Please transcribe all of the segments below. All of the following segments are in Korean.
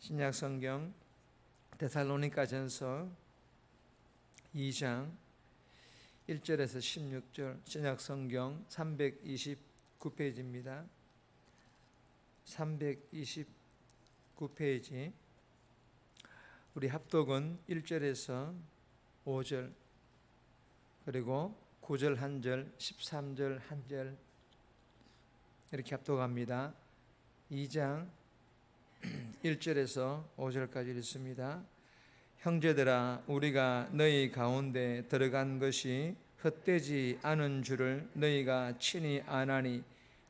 신약 성경 데살로니가전서 2장 1절에서 16절, 신약 성경 329페이지입니다. 329페이지. 우리 합독은 1절에서 5절, 그리고 9절 1절, 13절 1절 이렇게 합독합니다. 2장 1절에서 5절까지 읽습니다. 형제들아, 우리가 너희 가운데 들어간 것이 헛되지 않은 줄을 너희가 친히 아나니,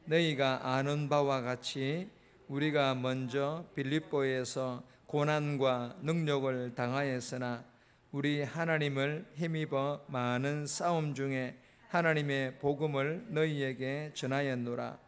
너희가 아는 바와 같이 우리가 먼저 빌립보에서 고난과 능욕을 당하였으나 우리 하나님을 힘입어 많은 싸움 중에 하나님의 복음을 너희에게 전하였노라.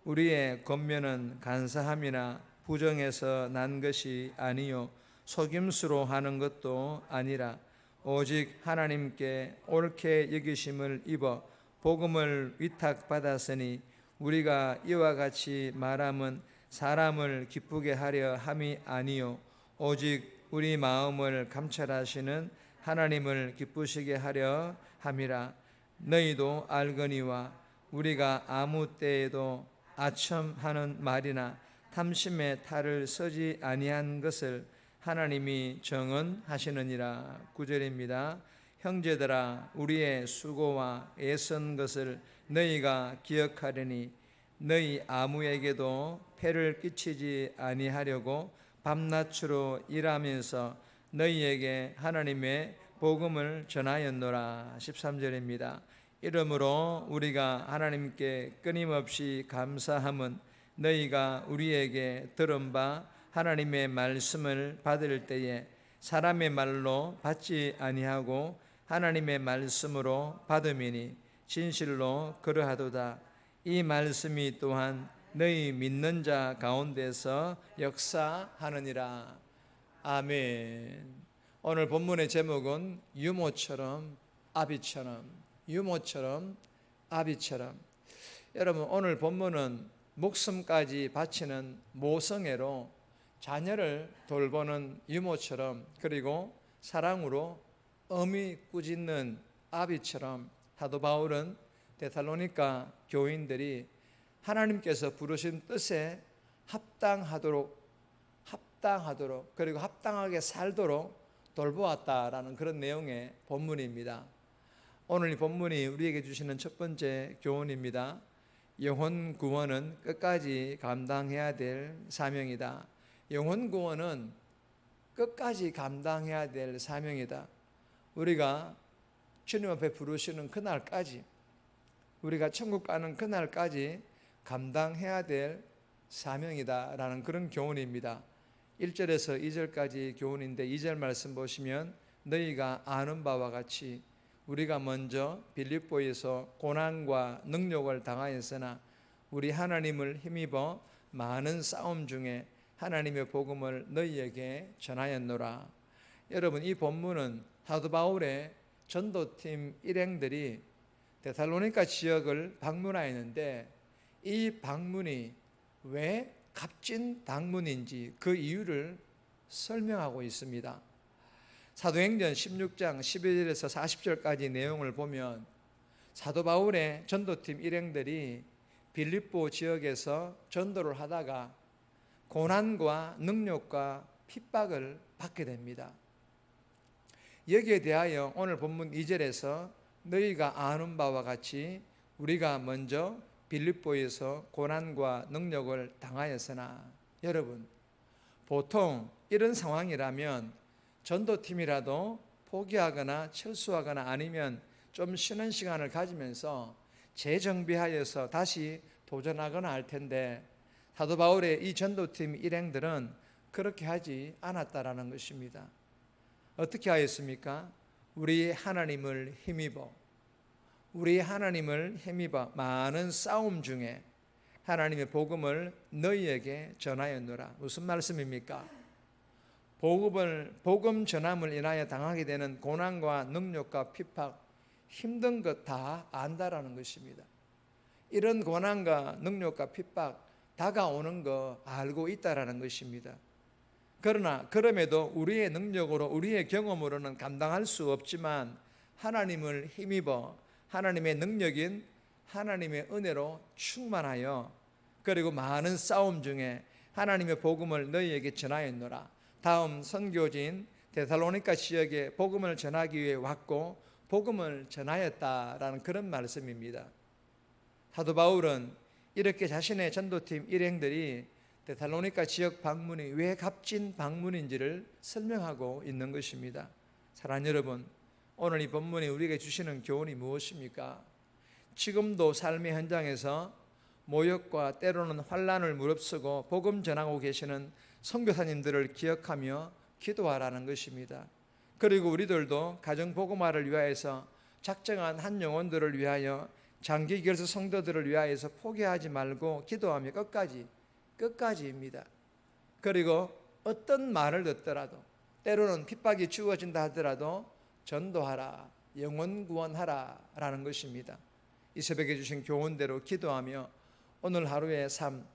우리의 권면은 간사함이나 부정에서 난 것이 아니요 속임수로 하는 것도 아니라 오직 하나님께 옳게 여기심을 입어 복음을 위탁받았으니 우리가 이와 같이 말함은 사람을 기쁘게 하려 함이 아니요 오직 우리 마음을 감찰하시는 하나님을 기쁘시게 하려 함이라. 너희도 알거니와 우리가 아무 때에도 아첨하는 말이나 탐심의 탈을 서지 아니한 것을 하나님이 정언하시느니라. 9절입니다. 형제들아, 우리의 수고와 애쓴 것을 너희가 기억하려니 너희 아무에게도 폐를 끼치지 아니하려고 밤낮으로 일하면서 너희에게 하나님의 복음을 전하였노라. 13절입니다. 이러므로 우리가 하나님께 끊임없이 감사함은 너희가 우리에게 들은 바 하나님의 말씀을 받을 때에 사람의 말로 받지 아니하고 하나님의 말씀으로 받음이니 진실로 그러하도다. 이 말씀이 또한 너희 믿는 자 가운데서 역사하느니라. 아멘. 오늘 본문의 제목은 유모처럼 아비처럼, 유모처럼 아비처럼. 여러분, 오늘 본문은 목숨까지 바치는 모성애로 자녀를 돌보는 유모처럼, 그리고 사랑으로 어미 꾸짖는 아비처럼 사도 바울은 데살로니가 교인들이 하나님께서 부르신 뜻에 합당하도록 그리고 합당하게 살도록 돌보았다라는 그런 내용의 본문입니다. 오늘 이 본문이 우리에게 주시는 첫 번째 교훈입니다. 영혼 구원은 끝까지 감당해야 될 사명이다. 영혼 구원은 끝까지 감당해야 될 사명이다. 우리가 주님 앞에 부르시는 그날까지, 우리가 천국 가는 그날까지 감당해야 될 사명이다라는 그런 교훈입니다. 1절에서 2절까지 교훈인데 2절 말씀 보시면 너희가 아는 바와 같이 우리가 먼저 빌립보에서 고난과 능욕을 당하였으나 우리 하나님을 힘입어 많은 싸움 중에 하나님의 복음을 너희에게 전하였노라. 여러분, 이 본문은 사도 바울의 전도팀 일행들이 데살로니가 지역을 방문하였는데 이 방문이 왜 값진 방문인지 그 이유를 설명하고 있습니다. 사도행전 16장 11절에서 40절까지 내용을 보면 사도 바울의 전도팀 일행들이 빌립보 지역에서 전도를 하다가 고난과 능욕과 핍박을 받게 됩니다. 여기에 대하여 오늘 본문 2절에서 너희가 아는 바와 같이 우리가 먼저 빌립보에서 고난과 능욕을 당하였으나, 여러분, 보통 이런 상황이라면 전도팀이라도 포기하거나 철수하거나 아니면 좀 쉬는 시간을 가지면서 재정비하여서 다시 도전하거나 할 텐데 사도 바울의 이 전도팀 일행들은 그렇게 하지 않았다라는 것입니다. 어떻게 하였습니까? 우리 하나님을 힘입어 많은 싸움 중에 하나님의 복음을 너희에게 전하였노라. 무슨 말씀입니까? 복음 전함을 인하여 당하게 되는 고난과 능욕과 핍박, 힘든 것 다 안다라는 것입니다. 이런 고난과 능욕과 핍박 다가오는 거 알고 있다라는 것입니다. 그러나 그럼에도 우리의 능력으로 우리의 경험으로는 감당할 수 없지만 하나님을 힘입어 하나님의 능력인 하나님의 은혜로 충만하여 그리고 많은 싸움 중에 하나님의 복음을 너희에게 전하였노라. 다음 선교지인 데살로니가 지역에 복음을 전하기 위해 왔고 복음을 전하였다라는 그런 말씀입니다. 사도 바울은 이렇게 자신의 전도팀 일행들이 데살로니가 지역 방문이 왜 값진 방문인지를 설명하고 있는 것입니다. 사랑하는 여러분, 오늘 이 본문이 우리에게 주시는 교훈이 무엇입니까? 지금도 삶의 현장에서 모욕과 때로는 환난을 무릅쓰고 복음 전하고 계시는 선교사님들을 기억하며 기도하라는 것입니다. 그리고 우리들도 가정 복음화를 위하여서 작정한 한 영혼들을 위하여 장기 결수 성도들을 위하여서 포기하지 말고 기도하며 끝까지입니다. 그리고 어떤 말을 듣더라도 때로는 핍박이 주어진다 하더라도 전도하라, 영혼 구원하라 라는 것입니다. 이 새벽에 주신 교훈대로 기도하며 오늘 하루의 삶,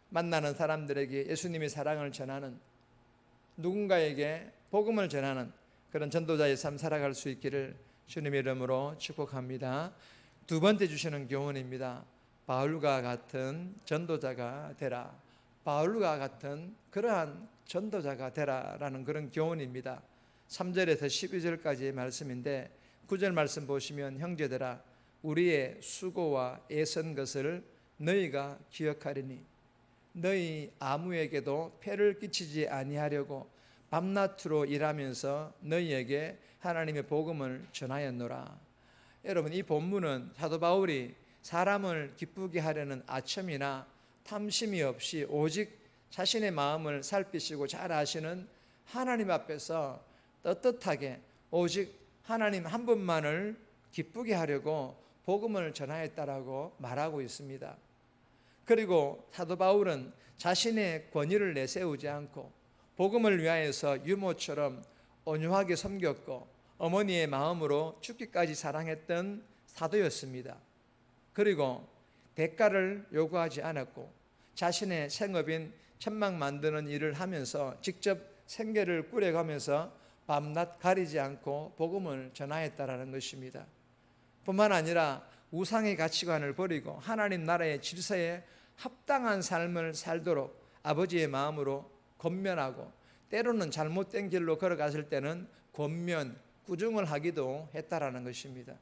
만나는 사람들에게 예수님의 사랑을 전하는, 누군가에게 복음을 전하는 그런 전도자의 삶 살아갈 수 있기를 주님의 이름으로 축복합니다. 두 번째 주시는 교훈입니다. 바울과 같은 전도자가 되라. 바울과 같은 그러한 전도자가 되라라는 그런 교훈입니다. 3절에서 12절까지의 말씀인데 9절 말씀 보시면 형제들아 우리의 수고와 애쓴 것을 너희가 기억하리니 너희 아무에게도 폐를 끼치지 아니하려고 밤낮으로 일하면서 너희에게 하나님의 복음을 전하였노라. 여러분, 이 본문은 사도 바울이 사람을 기쁘게 하려는 아첨이나 탐심이 없이 오직 자신의 마음을 살피시고 잘 아시는 하나님 앞에서 떳떳하게 오직 하나님 한 분만을 기쁘게 하려고 복음을 전하였다라고 말하고 있습니다. 그리고 사도 바울은 자신의 권위를 내세우지 않고 복음을 위하여서 유모처럼 온유하게 섬겼고 어머니의 마음으로 죽기까지 사랑했던 사도였습니다. 그리고 대가를 요구하지 않았고 자신의 생업인 천막 만드는 일을 하면서 직접 생계를 꾸려가면서 밤낮 가리지 않고 복음을 전하였다라는 것입니다. 뿐만 아니라 우상의 가치관을 버리고 하나님 나라의 질서에 합당한 삶을 살도록 아버지의 마음으로 권면하고 때로는 잘못된 길로 걸어갔을 때는 권면, 꾸중을 하기도 했다라는 것입니다.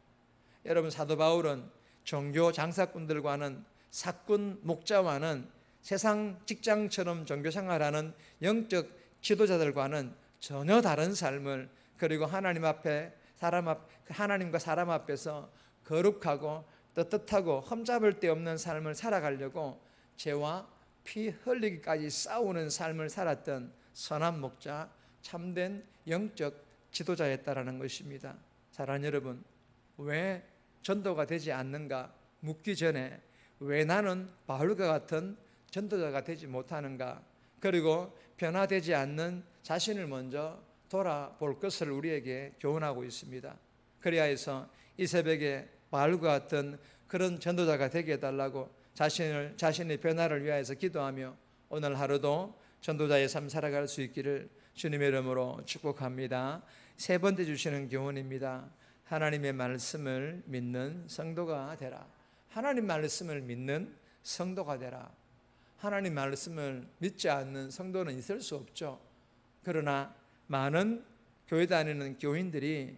여러분, 사도 바울은 종교 장사꾼들과는 사꾼 목자와는 세상 직장처럼 종교 생활하는 영적 지도자들과는 전혀 다른 삶을, 그리고 하나님 앞에 하나님과 사람 앞에서 거룩하고 떳떳하고 흠잡을 데 없는 삶을 살아가려고 죄와 피 흘리기까지 싸우는 삶을 살았던 선한 목자, 참된 영적 지도자였다라는 것입니다. 사랑하는 여러분, 왜 전도가 되지 않는가 묻기 전에 왜 나는 바울과 같은 전도자가 되지 못하는가, 그리고 변화되지 않는 자신을 먼저 돌아볼 것을 우리에게 교훈하고 있습니다. 그래야 해서 이 새벽에 바울과 같은 그런 전도자가 되게 해달라고 자신의 변화를 위하여서 기도하며 오늘 하루도 전도자의 삶 살아갈 수 있기를 주님의 이름으로 축복합니다. 세 번째 주시는 교훈입니다. 하나님의 말씀을 믿는 성도가 되라. 하나님 말씀을 믿는 성도가 되라. 하나님 말씀을 믿지 않는 성도는 있을 수 없죠. 그러나 많은 교회 다니는 교인들이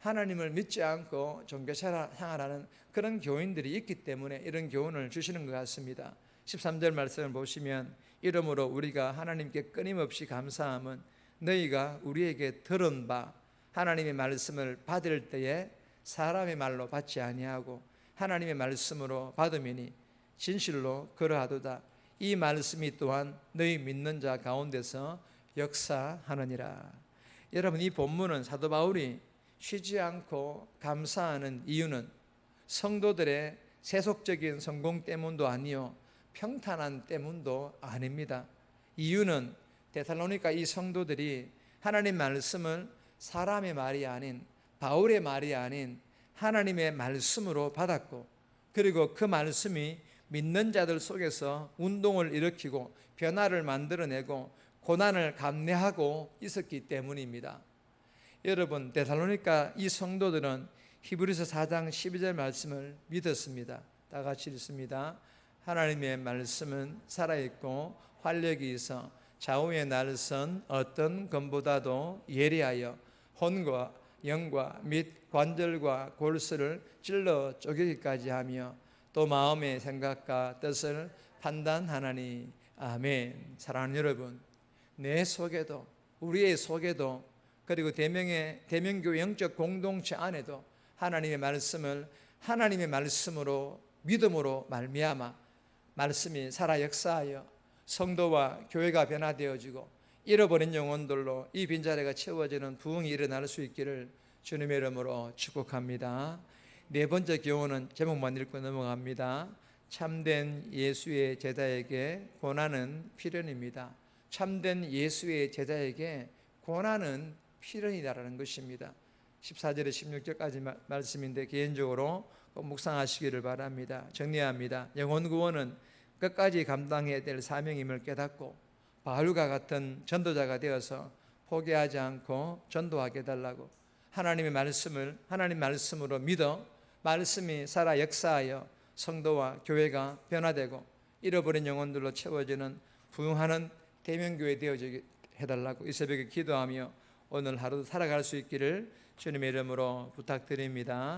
하나님을 믿지 않고 종교 생활하는 그런 교인들이 있기 때문에 이런 교훈을 주시는 것 같습니다. 13절 말씀을 보시면 이러므로 우리가 하나님께 끊임없이 감사함은 너희가 우리에게 들은 바 하나님의 말씀을 받을 때에 사람의 말로 받지 아니하고 하나님의 말씀으로 받음이니 진실로 그러하도다. 이 말씀이 또한 너희 믿는 자 가운데서 역사하느니라. 여러분, 이 본문은 사도 바울이 쉬지 않고 감사하는 이유는 성도들의 세속적인 성공 때문도 아니요 평탄한 때문도 아닙니다. 이유는 데살로니가 이 성도들이 하나님 말씀을 사람의 말이 아닌 바울의 말이 아닌 하나님의 말씀으로 받았고, 그리고 그 말씀이 믿는 자들 속에서 운동을 일으키고 변화를 만들어내고 고난을 감내하고 있었기 때문입니다. 여러분, 데살로니가 이 성도들은 히브리서 4장 12절 말씀을 믿었습니다. 다 같이 읽습니다. 하나님의 말씀은 살아있고 활력이 있어 좌우의 날선 어떤 검보다도 예리하여 혼과 영과 및 관절과 골수를 찔러 쪼개기까지 하며 또 마음의 생각과 뜻을 판단하나니. 아멘. 사랑하는 여러분, 내 속에도, 우리의 속에도, 그리고 대명교회 영적 공동체 안에도 하나님의 말씀을 하나님의 말씀으로 믿음으로 말미암아 말씀이 살아 역사하여 성도와 교회가 변화되어지고 잃어버린 영혼들로 이 빈자리가 채워지는 부흥이 일어날 수 있기를 주님의 이름으로 축복합니다. 네 번째 교훈은 제목만 읽고 넘어갑니다. 참된 예수의 제자에게 고난은 필연입니다. 참된 예수의 제자에게 고난은 필연이라는 것입니다. 14절에 16절까지 말씀인데 개인적으로 꼭 묵상하시기를 바랍니다. 정리합니다. 영혼 구원은 끝까지 감당해야 될 사명임을 깨닫고 바울과 같은 전도자가 되어서 포기하지 않고 전도하게 해달라고, 하나님의 말씀을 하나님 말씀으로 믿어 말씀이 살아 역사하여 성도와 교회가 변화되고 잃어버린 영혼들로 채워지는 부흥하는 대명교회 되어지게 해달라고 이 새벽에 기도하며 오늘 하루도 살아갈 수 있기를 주님의 이름으로 부탁드립니다.